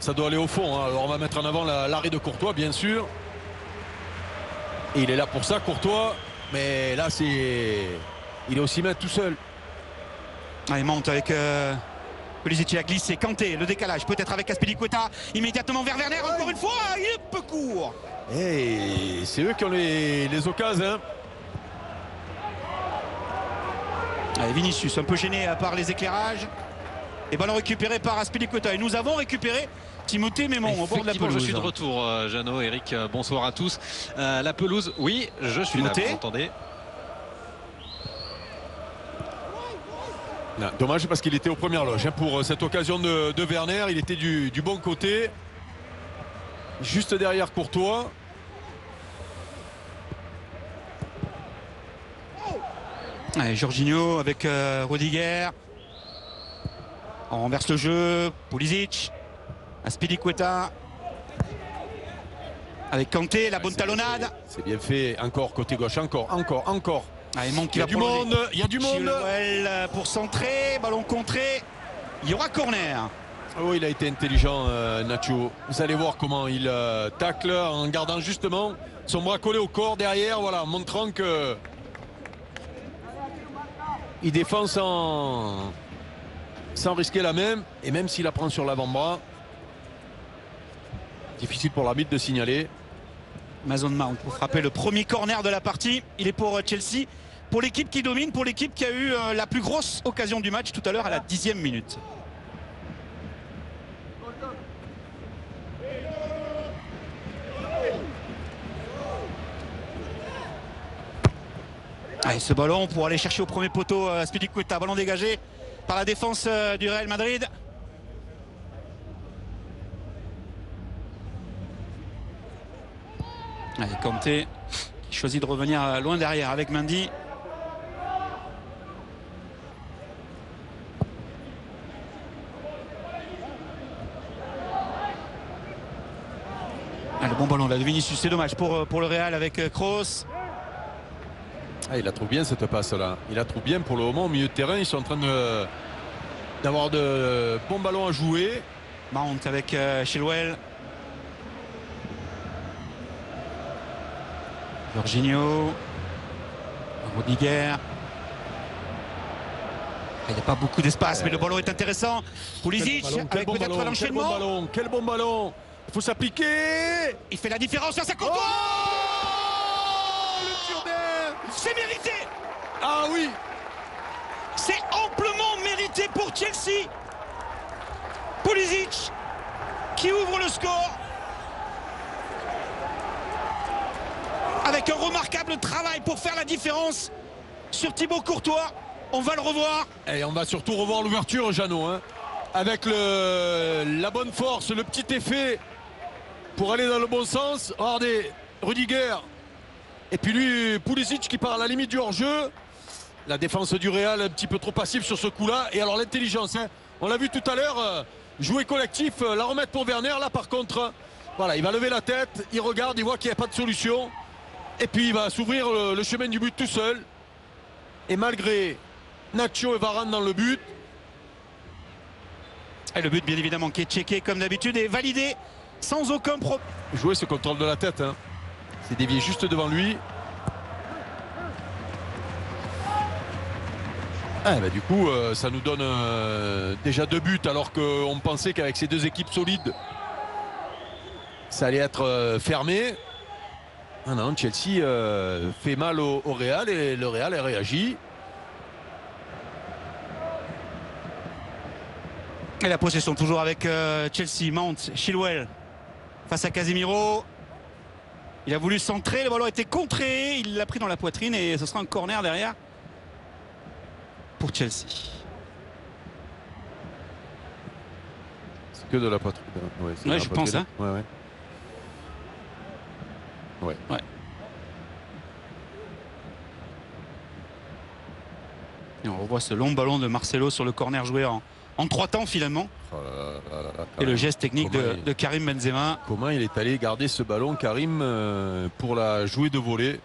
ça doit aller au fond. Hein. Alors on va mettre en avant l'arrêt de Courtois, bien sûr. Et il est là pour ça, Courtois. Mais là, il est au 6 mètres tout seul. Ah, il monte avec Pulisic, il a glissé. Kanté, le décalage, peut-être avec Azpilicueta. Immédiatement vers Werner, encore une fois. Il est peu court. Et c'est eux qui ont les occasions. Hein. Allez, Vinicius, un peu gêné par les éclairages. Et ballon récupéré par Azpilicueta. Et nous avons récupéré Timothée Mémon au bord de la pelouse. Je suis de retour, Jeannot, Eric, bonsoir à tous. La pelouse, oui, je suis Timothée. là, vous entendez. Non, dommage parce qu'il était aux premières loges. Hein, pour cette occasion de Werner, il était du bon côté. Juste derrière Courtois. Allez, Jorginho avec Rudiger. On renverse le jeu. Pulisic. Azpilicueta. Avec Kanté, la bonne talonnade. C'est bien fait. Encore côté gauche. Encore. Allez, Il y a du monde. Il y a du monde. Chilwell pour centrer. Ballon contré. Il y aura corner. Oh, il a été intelligent, Nacho. Vous allez voir comment il tacle en gardant justement son bras collé au corps derrière. Voilà, montrant que il défend sans risquer la même. Et même s'il la prend sur l'avant-bras, difficile pour l'arbitre de signaler. Mason Mount pour frapper le premier corner de la partie. Il est pour Chelsea. Pour l'équipe qui domine, pour l'équipe qui a eu la plus grosse occasion du match tout à l'heure à la 10e minute. Allez, ce ballon pour aller chercher au premier poteau Azpilicueta. Ballon dégagé par la défense du Real Madrid. Allez, Kanté qui choisit de revenir loin derrière avec Mendy. Ah, le bon ballon là de Vinicius, c'est dommage pour le Real avec Kroos. Ah, il la trouve bien cette passe là. Il la trouve bien pour le moment au milieu de terrain. Ils sont en train d'avoir de bons ballons à jouer. Mount avec Chilwell. Jorginho. Rudiger. Il n'y a pas beaucoup d'espace, mais le ballon est intéressant. Pulisic avec peut-être l'enchaînement. Quel bon ballon. Il faut s'appliquer. Il fait la différence sur sa Courtois. Le Jourdain. C'est mérité. Ah oui. C'est amplement mérité pour Chelsea. Pulisic qui ouvre le score avec un remarquable travail pour faire la différence sur Thibaut Courtois. On va le revoir. Et on va surtout revoir l'ouverture, Jeannot, hein, avec la bonne force, le petit effet pour aller dans le bon sens. Regardez, Rudiger et puis lui, Pulisic qui part à la limite du hors-jeu. La défense du Real un petit peu trop passive sur ce coup-là. Et alors l'intelligence, hein, on l'a vu tout à l'heure, jouer collectif, la remettre pour Werner. Là par contre, voilà, il va lever la tête, il regarde, il voit qu'il n'y a pas de solution. Et puis il va s'ouvrir le chemin du but tout seul. Et malgré Nacho et Varane dans le but. Et le but bien évidemment qui est checké comme d'habitude et validé sans aucun problème. Jouer ce contrôle de la tête, hein. C'est dévié juste devant lui. Ah, bah, du coup ça nous donne déjà 2 buts alors qu'on pensait qu'avec ces deux équipes solides ça allait être fermé. Ah non, Chelsea fait mal au Real et le Real a réagi. Et la possession toujours avec Chelsea. Mount, Chilwell face à Casemiro. Il a voulu centrer, le ballon a été contré, il l'a pris dans la poitrine et ce sera un corner derrière pour Chelsea. C'est que de la poitrine. Ouais, je pense. Hein. Ouais. Et on revoit ce long ballon de Marcelo sur le corner joué en 3 temps finalement. Oh là, et le geste technique de Karim Benzema. Comment il est allé garder ce ballon, Karim, pour la jouer de volée.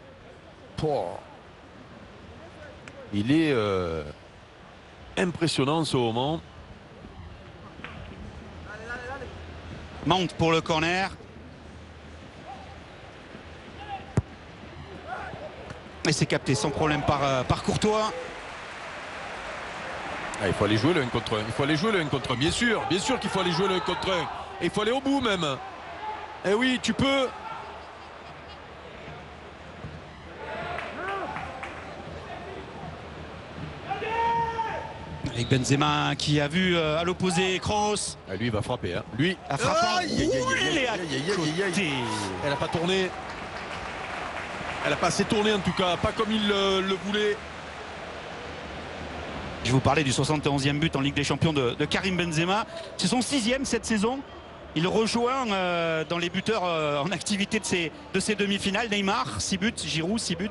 Il est impressionnant en ce moment. Mount pour le corner. Et c'est capté sans problème par Courtois. Ah, il faut aller jouer le 1 contre 1. Il faut aller jouer le 1 contre 1. Bien sûr qu'il faut aller jouer le 1 contre 1. Et il faut aller au bout même. Eh oui, tu peux. Avec Benzema qui a vu à l'opposé Kroos. Ah, lui, il va frapper. Hein. Lui, A frappé. Aïe, aïe, aïe, Ouh, aïe, il est à aïe, aïe, aïe, aïe, aïe. côté. Elle n'a pas tourné. Elle n'a pas assez tourné en tout cas. Pas comme il le voulait. Je vous parlais du 71e but en Ligue des Champions de Karim Benzema. C'est son 6e cette saison. Il rejoint dans les buteurs en activité de ces demi-finales. Neymar, 6 buts. Giroud, 6 buts.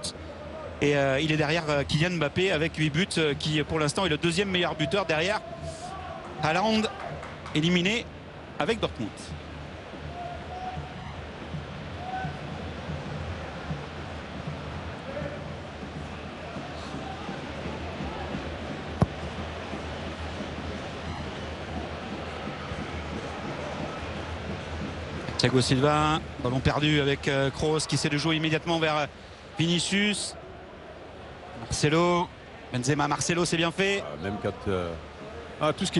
Et il est derrière Kylian Mbappé avec 8 buts, qui pour l'instant est le 2e meilleur buteur derrière Haaland, éliminé avec Dortmund. Thiago Silva, ballon perdu avec Kroos qui essaie de jouer immédiatement vers Vinicius. Marcelo, Benzema, Marcelo, c'est bien fait. Ah, même quand tout ce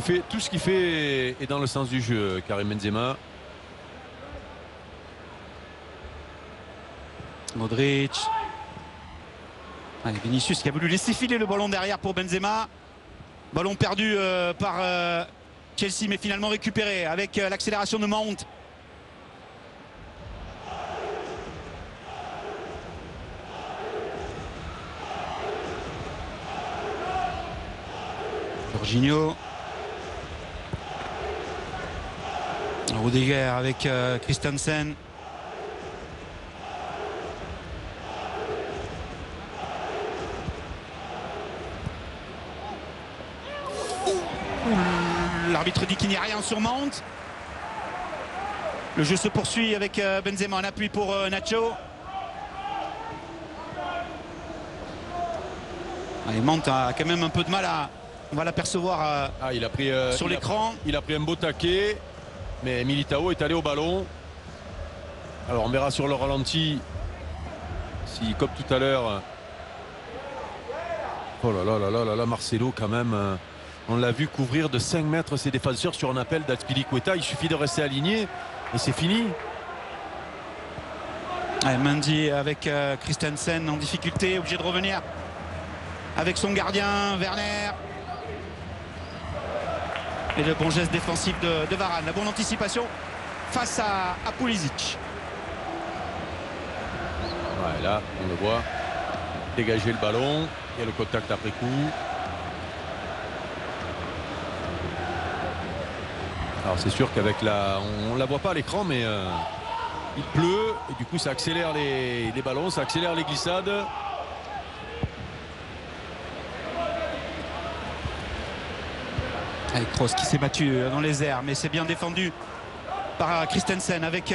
qu'il fait est dans le sens du jeu, Karim Benzema. Modric. Allez, Vinicius qui a voulu laisser filer le ballon derrière pour Benzema. Ballon perdu par Chelsea, mais finalement récupéré avec l'accélération de Mount. Jorginho. Rudiger avec Christensen. L'arbitre dit qu'il n'y a rien sur Mount. Le jeu se poursuit avec Benzema en appui pour Nacho. Allez, Mount a quand même un peu de mal à... On va l'apercevoir Il a pris sur l'écran. Il a pris un beau taquet, mais Militao est allé au ballon. Alors on verra sur le ralenti si, comme tout à l'heure. Oh là là là là là là, Marcelo quand même. On l'a vu couvrir de 5 mètres ses défenseurs sur un appel d'Azpilicueta. Il suffit de rester aligné et c'est fini. Allez, Mendy avec Christensen en difficulté, obligé de revenir avec son gardien Werner. Et le bon geste défensif de Varane, la bonne anticipation face à Pulisic. Ouais, là, on le voit dégager le ballon. Il y a le contact après coup. Alors c'est sûr qu'avec on ne la voit pas à l'écran, mais il pleut et du coup ça accélère les ballons, ça accélère les glissades. Avec Kroos qui s'est battu dans les airs, mais c'est bien défendu par Christensen avec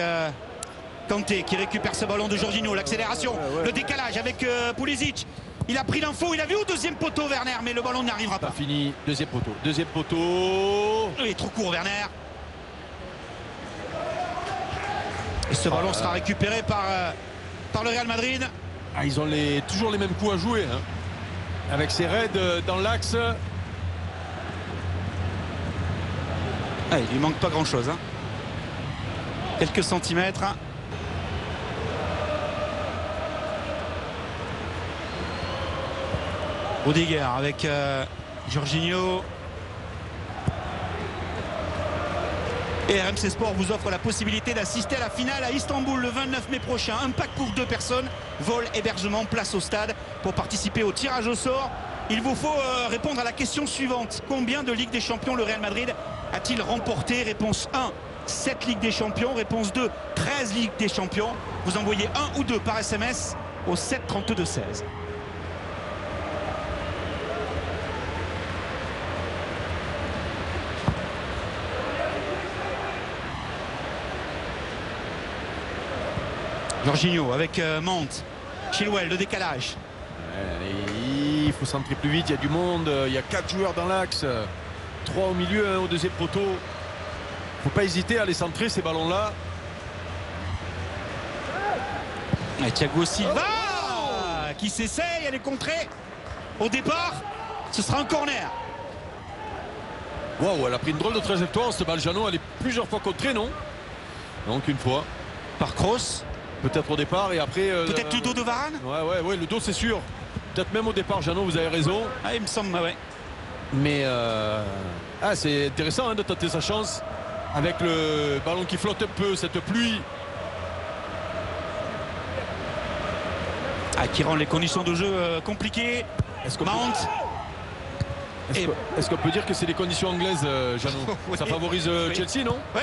Kanté qui récupère ce ballon de Jorginho. L'accélération, le décalage avec Pulisic. Il a pris l'info, il a vu au deuxième poteau Werner, mais le ballon n'y arrivera pas. Pas fini, deuxième poteau. Deuxième poteau. Il est trop court Werner. Et ce ballon sera récupéré par le Real Madrid. Ah, ils ont toujours les mêmes coups à jouer. Hein. Avec ses raids dans l'axe. Ah, il lui manque pas grand chose. Hein. Quelques centimètres. Rudiger avec Jorginho. Et RMC Sport vous offre la possibilité d'assister à la finale à Istanbul le 29 mai prochain. Un pack pour 2 personnes, vol, hébergement, place au stade. Pour participer au tirage au sort, il vous faut répondre à la question suivante. Combien de Ligue des Champions le Real Madrid a-t-il remporté? Réponse 1, 7 Ligues des Champions. Réponse 2, 13 Ligues des Champions. Vous envoyez 1 ou 2 par SMS au 7 32 16. Jorginho avec Mount. Chilwell, le décalage. Il faut centrer plus vite, il y a du monde. Il y a 4 joueurs dans l'axe. 3 au milieu, 1 au deuxième poteau. faut pas hésiter à les centrer ces ballons-là. Et Thiago Silva qui s'essaye, elle est contrée. Au départ, ce sera un corner. Waouh, elle a pris une drôle de trajectoire. Cette balle, Jeannot, elle est plusieurs fois contrée, non? Donc une fois. Par Kroos. Peut-être au départ et après. Peut-être le dos de Varane. Ouais, le dos c'est sûr. Peut-être même au départ, Jeannot, vous avez raison. Ah, il me semble, ouais. Mais c'est intéressant hein, de tenter sa chance avec le ballon qui flotte un peu, cette pluie. Qui rend les conditions de jeu compliquées. Est-ce qu'on Mount. peut dire que c'est les conditions anglaises, Jeannot? Oui. Ça favorise Oui. Chelsea, non? Ouais.